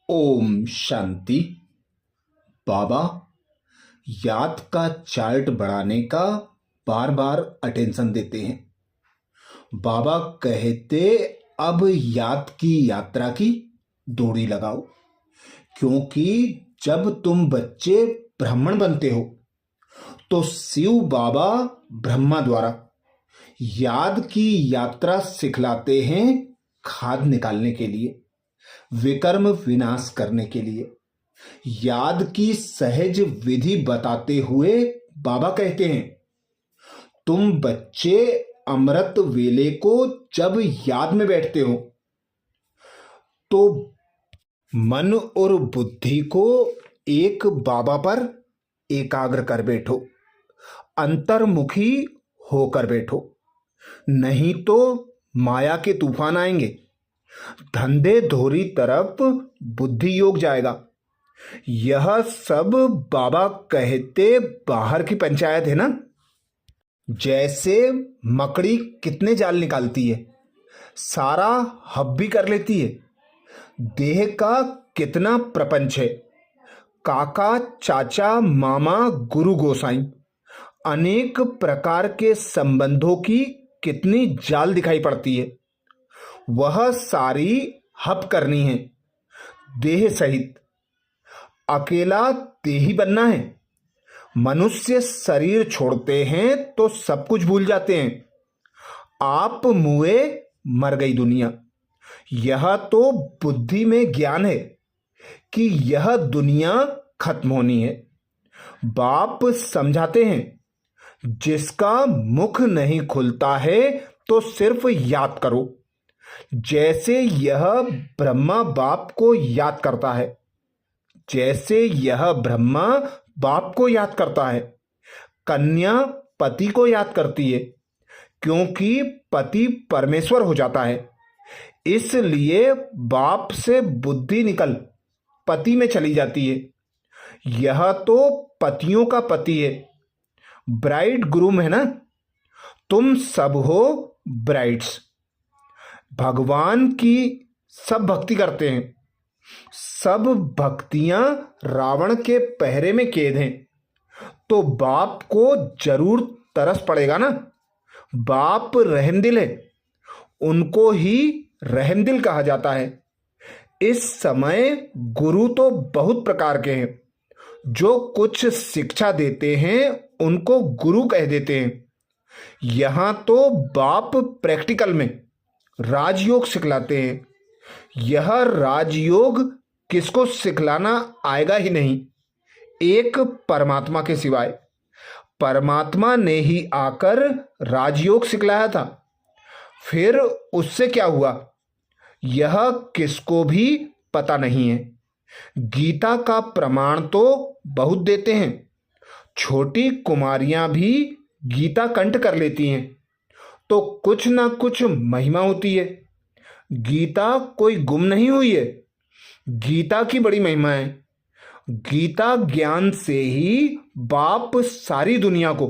ओम शांति। बाबा याद का चार्ट बढ़ाने का बार बार अटेंशन देते हैं। बाबा कहते अब याद की यात्रा की डोरी लगाओ, क्योंकि जब तुम बच्चे ब्राह्मण बनते हो तो शिव बाबा ब्रह्मा द्वारा याद की यात्रा सिखलाते हैं, खाद निकालने के लिए, विकर्म विनाश करने के लिए। याद की सहज विधि बताते हुए बाबा कहते हैं, तुम बच्चे अमृत वेले को जब याद में बैठते हो तो मन और बुद्धि को एक बाबा पर एकाग्र कर बैठो, अंतर्मुखी होकर बैठो, नहीं तो माया के तूफान आएंगे, धंधे धोरी तरफ बुद्धि योग जाएगा। यह सब बाबा कहते बाहर की पंचायत है ना। जैसे मकड़ी कितने जाल निकालती है, सारा हब भी कर लेती है। देह का कितना प्रपंच है, काका चाचा मामा गुरु गोसाई, अनेक प्रकार के संबंधों की कितनी जाल दिखाई पड़ती है। वह सारी हब करनी है देह सहित। अकेला देही बनना है। मनुष्य शरीर छोड़ते हैं तो सब कुछ भूल जाते हैं। आप मुए मर गई दुनिया। यह तो बुद्धि में ज्ञान है कि यह दुनिया खत्म होनी है। बाप समझाते हैं, जिसका मुख नहीं खुलता है तो सिर्फ याद करो। जैसे यह ब्रह्मा बाप को याद करता है, जैसे यह ब्रह्मा बाप को याद करता है, कन्या पति को याद करती है, क्योंकि पति परमेश्वर हो जाता है। इसलिए बाप से बुद्धि निकल पति में चली जाती है। यह तो पतियों का पति है, ब्राइड ग्रूम है ना। तुम सब हो ब्राइड्स। भगवान की सब भक्ति करते हैं। सब भक्तियां रावण के पहरे में कैद हैं, तो बाप को जरूर तरस पड़ेगा ना। बाप रहमदिल है, उनको ही रहमदिल कहा जाता है। इस समय गुरु तो बहुत प्रकार के हैं। जो कुछ शिक्षा देते हैं उनको गुरु कह देते हैं। यहां तो बाप प्रैक्टिकल में राजयोग सिखलाते हैं। यह राजयोग किसको सिखलाना आएगा ही नहीं, एक परमात्मा के सिवाय। परमात्मा ने ही आकर राजयोग सिखलाया था। फिर उससे क्या हुआ, यह किसको भी पता नहीं है। गीता का प्रमाण तो बहुत देते हैं। छोटी कुमारियां भी गीता कंठ कर लेती हैं, तो कुछ ना कुछ महिमा होती है। गीता कोई गुम नहीं हुई है, गीता की बड़ी महिमा है। गीता ज्ञान से ही बाप सारी दुनिया को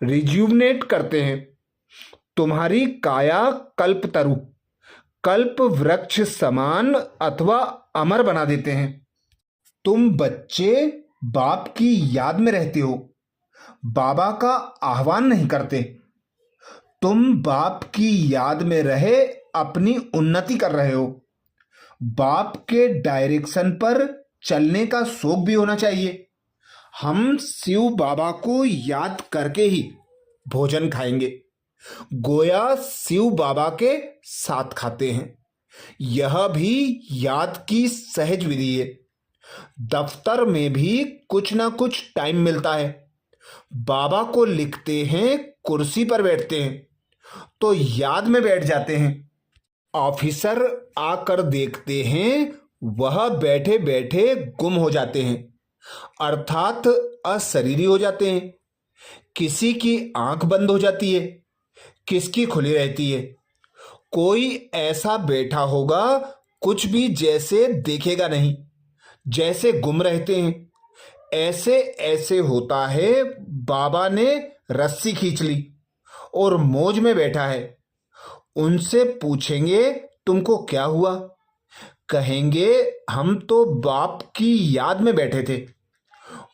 रिज्यूवनेट करते हैं। तुम्हारी काया कल्प तरु, कल्प वृक्ष समान अथवा अमर बना देते हैं। तुम बच्चे बाप की याद में रहते हो, बाबा का आह्वान नहीं करते। तुम बाप की याद में रहे अपनी उन्नति कर रहे हो। बाप के डायरेक्शन पर चलने का शौक भी होना चाहिए। हम शिव बाबा को याद करके ही भोजन खाएंगे, गोया शिव बाबा के साथ खाते हैं। यह भी याद की सहज विधि है। दफ्तर में भी कुछ ना कुछ टाइम मिलता है। बाबा को लिखते हैं, कुर्सी पर बैठते हैं तो याद में बैठ जाते हैं। ऑफिसर आकर देखते हैं, वह बैठे बैठे गुम हो जाते हैं, अर्थात अशरीरी हो जाते हैं। किसी की आंख बंद हो जाती है, किसकी खुली रहती है। कोई ऐसा बैठा होगा, कुछ भी जैसे देखेगा नहीं, जैसे गुम रहते हैं। ऐसे ऐसे होता है बाबा ने रस्सी खींच ली और मौज में बैठा है। उनसे पूछेंगे तुमको क्या हुआ, कहेंगे हम तो बाप की याद में बैठे थे,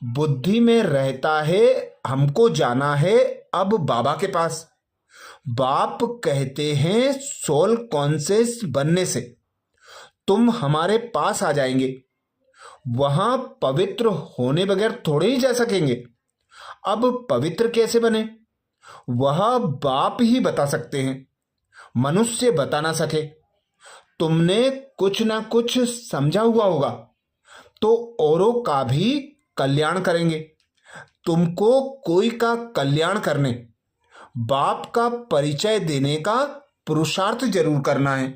बुद्धि में रहता है, हमको जाना है अब बाबा के पास। बाप कहते हैं सोल कॉन्शियस बनने से तुम हमारे पास आ जाएंगे, वहां पवित्र होने बगैर थोड़े ही जा सकेंगे। अब पवित्र कैसे बने वह बाप ही बता सकते हैं, मनुष्य बता ना सके। तुमने कुछ ना कुछ समझा हुआ होगा तो औरों का भी कल्याण करेंगे। तुमको कोई का कल्याण करने बाप का परिचय देने का पुरुषार्थ जरूर करना है।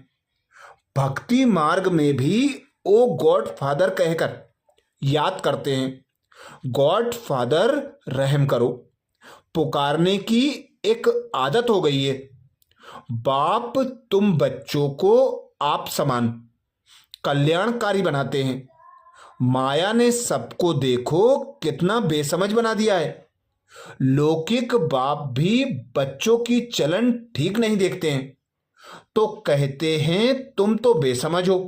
भक्ति मार्ग में भी ओ गॉड फादर कहकर याद करते हैं। गॉड फादर रहम करो पुकारने की एक आदत हो गई है। बाप तुम बच्चों को आप समान कल्याणकारी बनाते हैं। माया ने सबको देखो कितना बेसमझ बना दिया है। लौकिक बाप भी बच्चों की चलन ठीक नहीं देखते हैं तो कहते हैं तुम तो बेसमझ हो।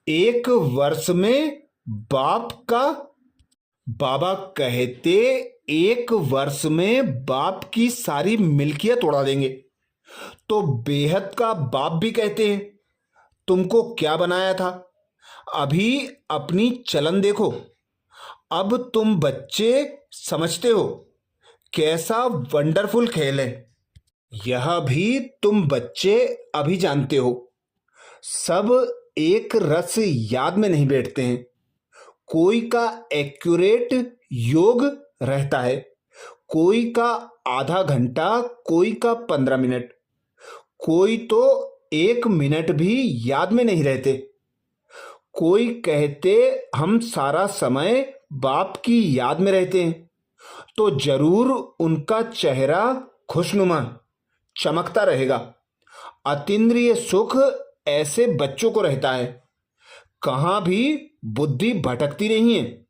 एक वर्ष में बाबा कहते एक वर्ष में बाप की सारी मिल्कियत उड़ा देंगे तो बेहद का बाप भी कहते हैं तुमको क्या बनाया था, अभी अपनी चलन देखो। अब तुम बच्चे समझते हो कैसा वंडरफुल खेल है, यह भी तुम बच्चे अभी जानते हो। सब एक रस याद में नहीं बैठते हैं, कोई का एक्यूरेट योग रहता है, कोई का आधा घंटा, कोई का 15 मिनट, कोई तो 1 मिनट भी याद में नहीं रहते। कोई कहते हम सारा समय बाप की याद में रहते हैं तो जरूर उनका चेहरा खुशनुमा चमकता रहेगा। अतीन्द्रिय सुख ऐसे बच्चों को रहता है, कहाँ भी बुद्धि भटकती नहीं है,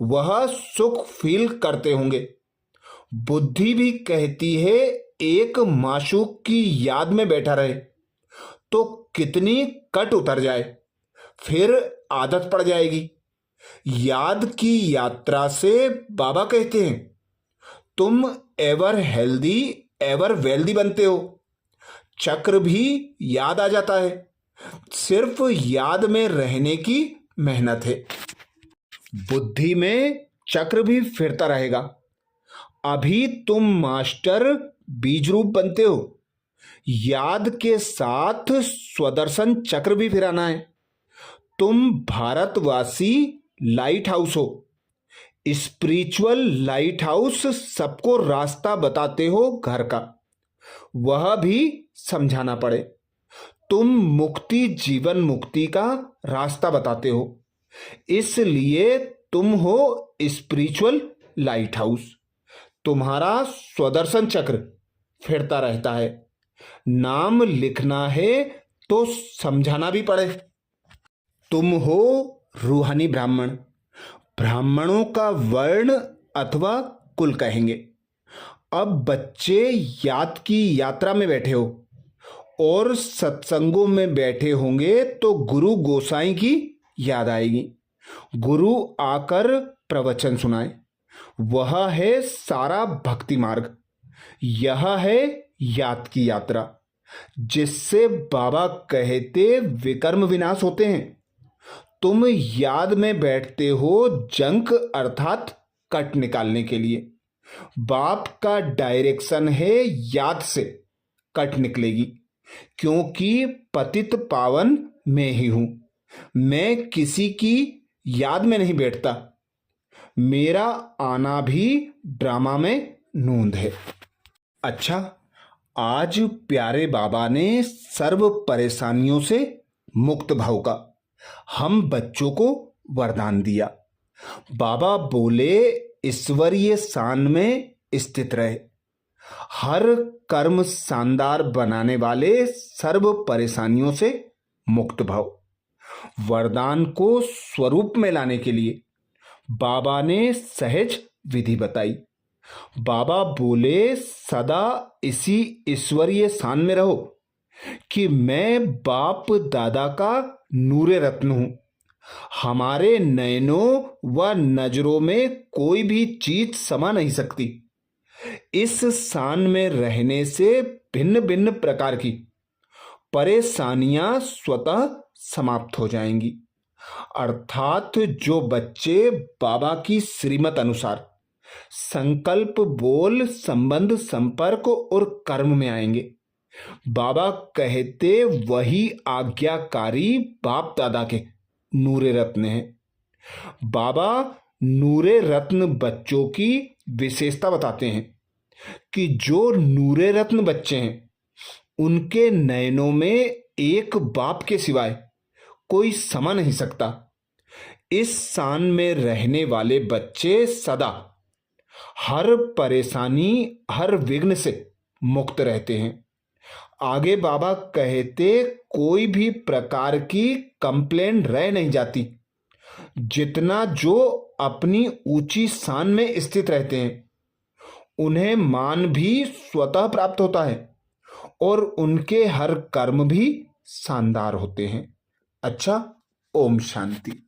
वह सुख फील करते होंगे। बुद्धि भी कहती है एक माशूक की याद में बैठा रहे तो कितनी कट उतर जाए, फिर आदत पड़ जाएगी। याद की यात्रा से बाबा कहते हैं तुम एवर हेल्दी एवर वेल्दी बनते हो। चक्र भी याद आ जाता है, सिर्फ याद में रहने की मेहनत है। बुद्धि में चक्र भी फिरता रहेगा। अभी तुम मास्टर बीज रूप बनते हो, याद के साथ स्वदर्शन चक्र भी फिराना है। तुम भारतवासी लाइट हाउस हो, स्पिरिचुअल लाइट हाउस सबको रास्ता बताते हो घर का, वह भी समझाना पड़े। तुम मुक्ति जीवन मुक्ति का रास्ता बताते हो, इसलिए तुम हो स्पिरिचुअल लाइट हाउस। तुम्हारा स्वदर्शन चक्र फिरता रहता है। नाम लिखना है तो समझाना भी पड़े। तुम हो रूहानी ब्राह्मण, ब्राह्मणों का वर्ण अथवा कुल कहेंगे। अब बच्चे याद की यात्रा में बैठे हो और सत्संगों में बैठे होंगे तो गुरु गोसाई की याद आएगी। गुरु आकर प्रवचन सुनाए, वह है सारा भक्ति मार्ग। यह है याद की यात्रा जिससे बाबा कहते विकर्म विनाश होते हैं। तुम याद में बैठते हो जंक अर्थात कट निकालने के लिए। बाप का डायरेक्शन है याद से कट निकलेगी, क्योंकि पतित पावन मैं ही हूं। मैं किसी की याद में नहीं बैठता, मेरा आना भी ड्रामा में नूंद है। अच्छा, आज प्यारे बाबा ने सर्व परेशानियों से मुक्त भाव का हम बच्चों को वरदान दिया। बाबा बोले ईश्वरीय शान में स्थित रहे, हर कर्म शानदार बनाने वाले सर्व परेशानियों से मुक्त भाव। वरदान को स्वरूप में लाने के लिए बाबा ने सहज विधि बताई। बाबा बोले सदा इसी ईश्वरीय शान में रहो, कि मैं बाप दादा का नूरे रत्न हूं। हमारे नयनों व नजरों में कोई भी चीज समा नहीं सकती। इस स्थान में रहने से भिन्न भिन्न प्रकार की परेशानियां स्वतः समाप्त हो जाएंगी। अर्थात जो बच्चे बाबा की श्रीमत अनुसार संकल्प, बोल, संबंध, संपर्क और कर्म में आएंगे, बाबा कहते वही आज्ञाकारी बाप दादा के नूरे रत्न हैं। बाबा नूरे रत्न बच्चों की विशेषता बताते हैं कि जो नूरे रत्न बच्चे हैं उनके नयनों में एक बाप के सिवाय कोई समा नहीं सकता। इस स्थान में रहने वाले बच्चे सदा हर परेशानी, हर विघ्न से मुक्त रहते हैं। आगे बाबा कहते कोई भी प्रकार की कंप्लेन रह नहीं जाती। जितना जो अपनी ऊंची स्थान में स्थित रहते हैं उन्हें मान भी स्वतः प्राप्त होता है और उनके हर कर्म भी शानदार होते हैं। अच्छा, ओम शांति।